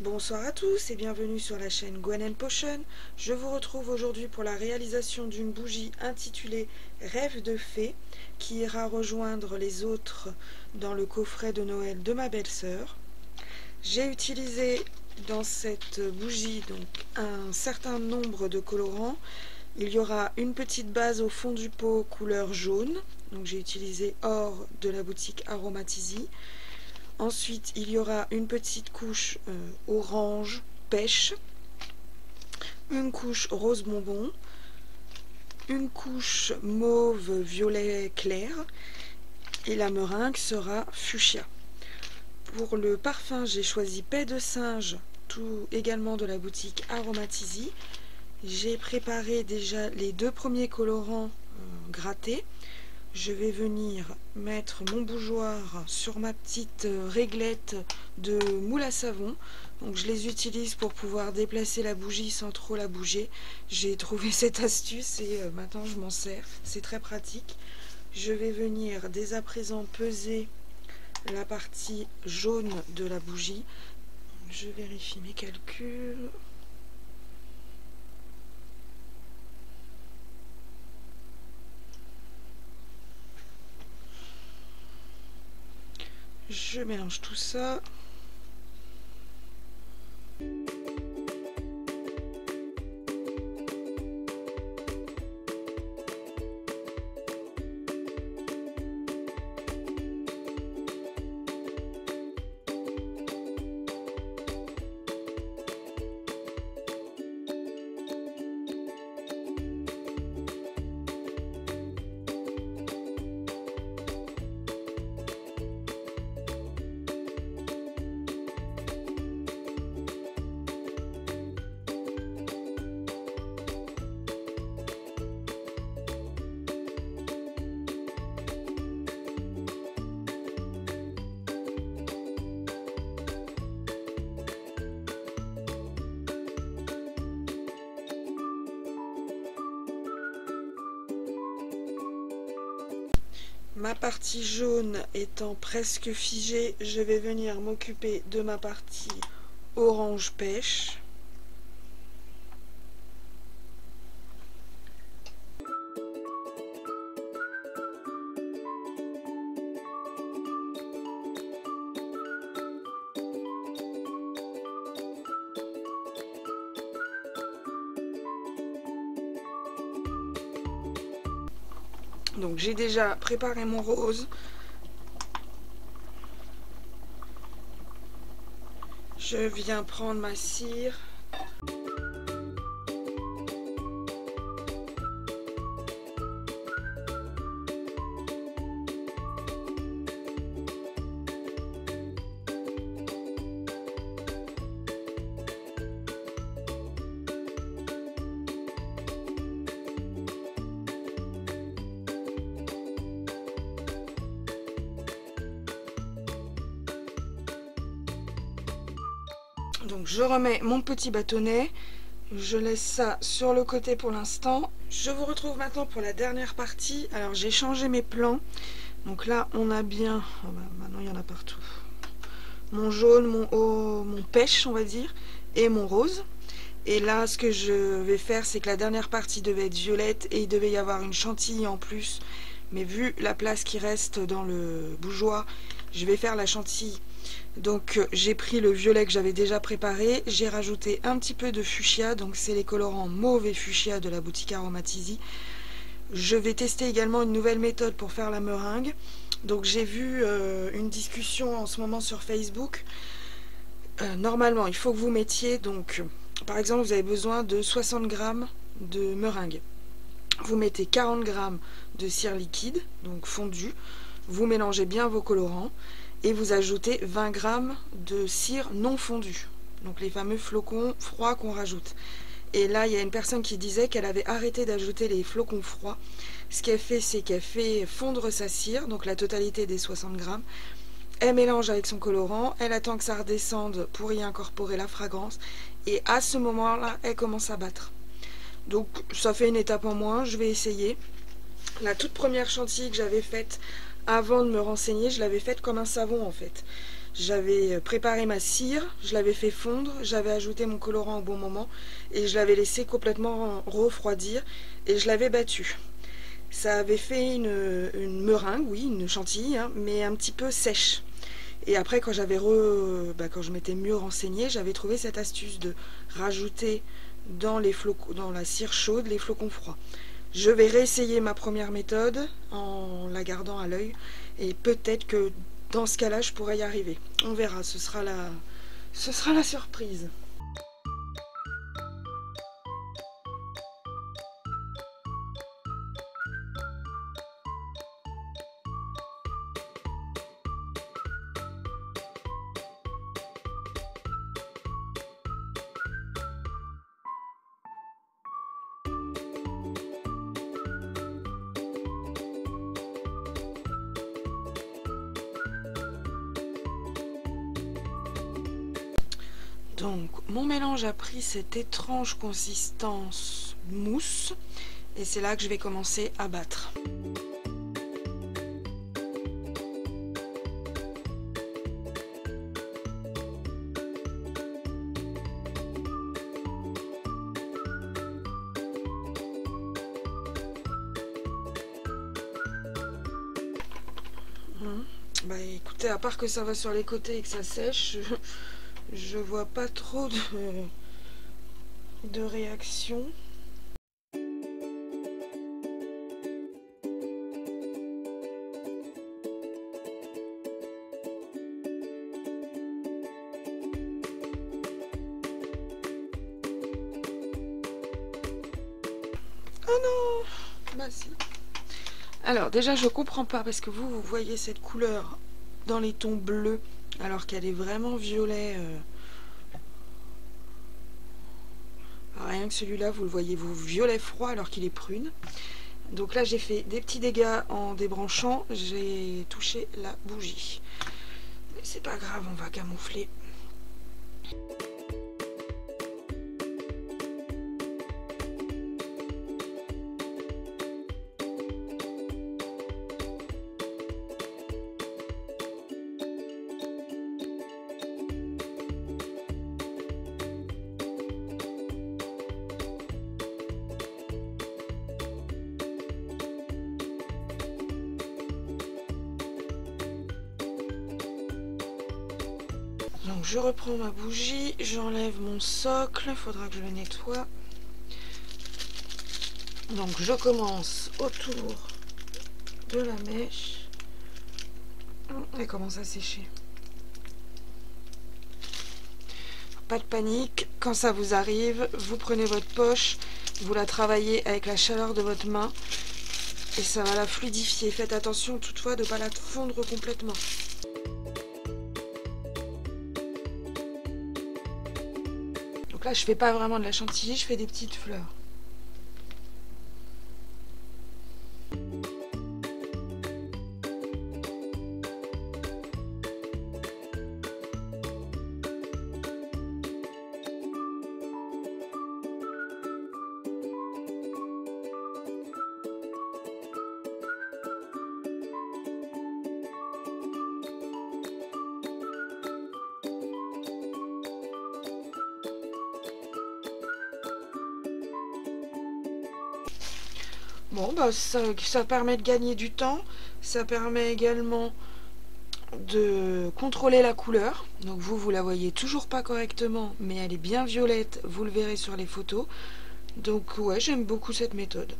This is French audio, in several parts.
Bonsoir à tous et bienvenue sur la chaîne Gwen & Potion. Je vous retrouve aujourd'hui pour la réalisation d'une bougie intitulée Rêve de fée qui ira rejoindre les autres dans le coffret de Noël de ma belle-sœur. J'ai utilisé dans cette bougie donc un certain nombre de colorants. Il y aura une petite base au fond du pot couleur jaune. Donc j'ai utilisé Or de la boutique Aromatizzy. Ensuite, il y aura une petite couche orange pêche, une couche rose bonbon, une couche mauve violet clair et la meringue sera fuchsia. Pour le parfum, j'ai choisi Paix de singe, tout également de la boutique Aromatizzy. J'ai préparé déjà les deux premiers colorants grattés. Je vais venir mettre mon bougeoir sur ma petite réglette de moule à savon. Donc je les utilise pour pouvoir déplacer la bougie sans trop la bouger. J'ai trouvé cette astuce et maintenant je m'en sers. C'est très pratique. Je vais venir dès à présent peser la partie jaune de la bougie. Je vérifie mes calculs. Je mélange tout ça. Ma partie jaune étant presque figée, je vais venir m'occuper de ma partie orange pêche. Donc j'ai déjà préparé mon rose. Je viens prendre ma cire. Donc je remets mon petit bâtonnet, je laisse ça sur le côté pour l'instant. Je vous retrouve maintenant pour la dernière partie. Alors j'ai changé mes plans. Donc là on a bien, oh bah, maintenant il y en a partout. Mon jaune, mon pêche on va dire, et mon rose. Et là ce que je vais faire c'est que la dernière partie devait être violette et il devait y avoir une chantilly en plus. Mais vu la place qui reste dans le bougeoir, je vais faire la chantilly. Donc j'ai pris le violet que j'avais déjà préparé, j'ai rajouté un petit peu de fuchsia, donc c'est les colorants mauve et fuchsia de la boutique Aromatizzy. Je vais tester également une nouvelle méthode pour faire la meringue. Donc j'ai vu une discussion en ce moment sur Facebook. Normalement il faut que vous mettiez, donc par exemple vous avez besoin de 60 g de meringue. Vous mettez 40 g de cire liquide, donc fondue, vous mélangez bien vos colorants et vous ajoutez 20 g de cire non fondue, donc les fameux flocons froids qu'on rajoute. Et là il y a une personne qui disait qu'elle avait arrêté d'ajouter les flocons froids. Ce qu'elle fait c'est qu'elle fait fondre sa cire, donc la totalité des 60 g, elle mélange avec son colorant, elle attend que ça redescende pour y incorporer la fragrance et à ce moment là elle commence à battre. Donc ça fait une étape en moins, je vais essayer. La toute première chantilly que j'avais faite avant de me renseigner, je l'avais faite comme un savon en fait. J'avais préparé ma cire, je l'avais fait fondre, j'avais ajouté mon colorant au bon moment et je l'avais laissé complètement refroidir et je l'avais battu. Ça avait fait une meringue, oui, une chantilly, hein, mais un petit peu sèche. Et après, quand quand je m'étais mieux renseignée, j'avais trouvé cette astuce de rajouter dans la cire chaude les flocons froids. Je vais réessayer ma première méthode en la gardant à l'œil et peut-être que dans ce cas-là, je pourrais y arriver. On verra, ce sera la surprise. Donc, mon mélange a pris cette étrange consistance mousse et c'est là que je vais commencer à battre. Bah écoutez, à part que ça va sur les côtés et que ça sèche, je vois pas trop de réaction. Oh non! Bah si. Alors déjà je comprends pas parce que vous voyez cette couleur dans les tons bleus alors qu'elle est vraiment violet. Rien que celui-là vous le voyez vous violet froid alors qu'il est prune. Donc là j'ai fait des petits dégâts en débranchant, j'ai touché la bougie. Mais c'est pas grave, on va camoufler. Donc je reprends ma bougie, j'enlève mon socle, il faudra que je le nettoie. Donc je commence autour de la mèche. Elle commence à sécher. Pas de panique, quand ça vous arrive, vous prenez votre poche, vous la travaillez avec la chaleur de votre main et ça va la fluidifier. Faites attention toutefois de ne pas la fondre complètement. Donc là je fais pas vraiment de la chantilly, je fais des petites fleurs. Bon, bah ça permet de gagner du temps, ça permet également de contrôler la couleur. Donc vous la voyez toujours pas correctement, mais elle est bien violette, vous le verrez sur les photos. Donc ouais, j'aime beaucoup cette méthode.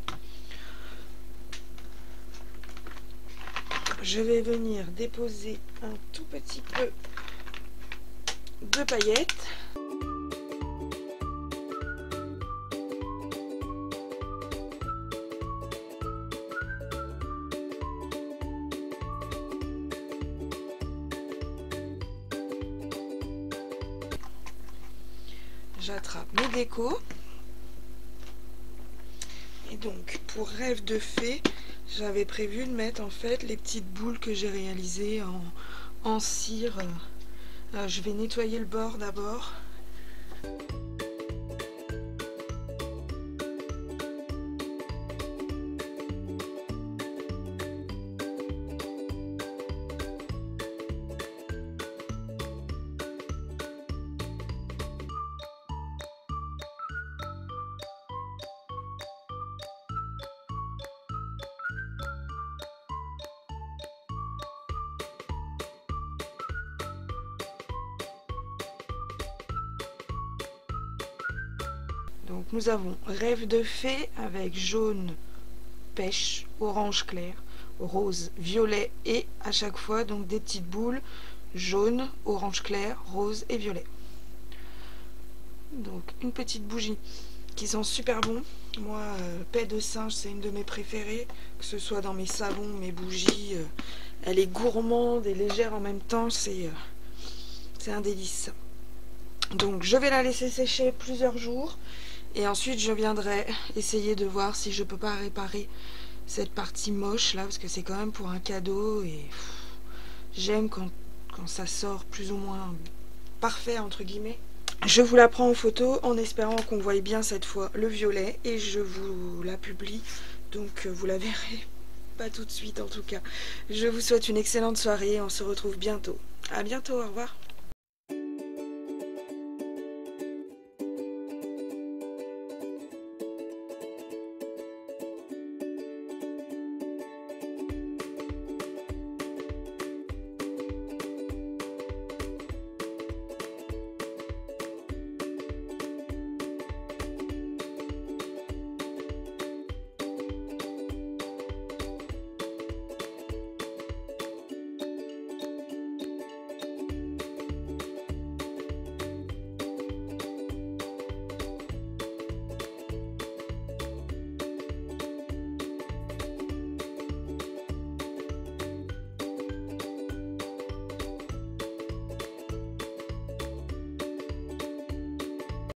Je vais venir déposer un tout petit peu de paillettes. J'attrape mes décos et donc pour rêve de fée j'avais prévu de mettre en fait les petites boules que j'ai réalisées en cire. Je vais nettoyer le bord d'abord. Donc nous avons Rêve de fée avec jaune pêche, orange clair, rose, violet et à chaque fois donc des petites boules jaune, orange clair, rose et violet. Donc une petite bougie qui sent super bon. Moi, paix de singe, c'est une de mes préférées, que ce soit dans mes savons, mes bougies. Elle est gourmande et légère en même temps, c'est un délice. Donc je vais la laisser sécher plusieurs jours et ensuite je viendrai essayer de voir si je peux pas réparer cette partie moche là, parce que c'est quand même pour un cadeau et j'aime quand ça sort plus ou moins parfait entre guillemets. Je vous la prends en photo en espérant qu'on voie bien cette fois le violet et je vous la publie, donc vous la verrez pas tout de suite en tout cas. Je vous souhaite une excellente soirée, on se retrouve bientôt. À bientôt, au revoir.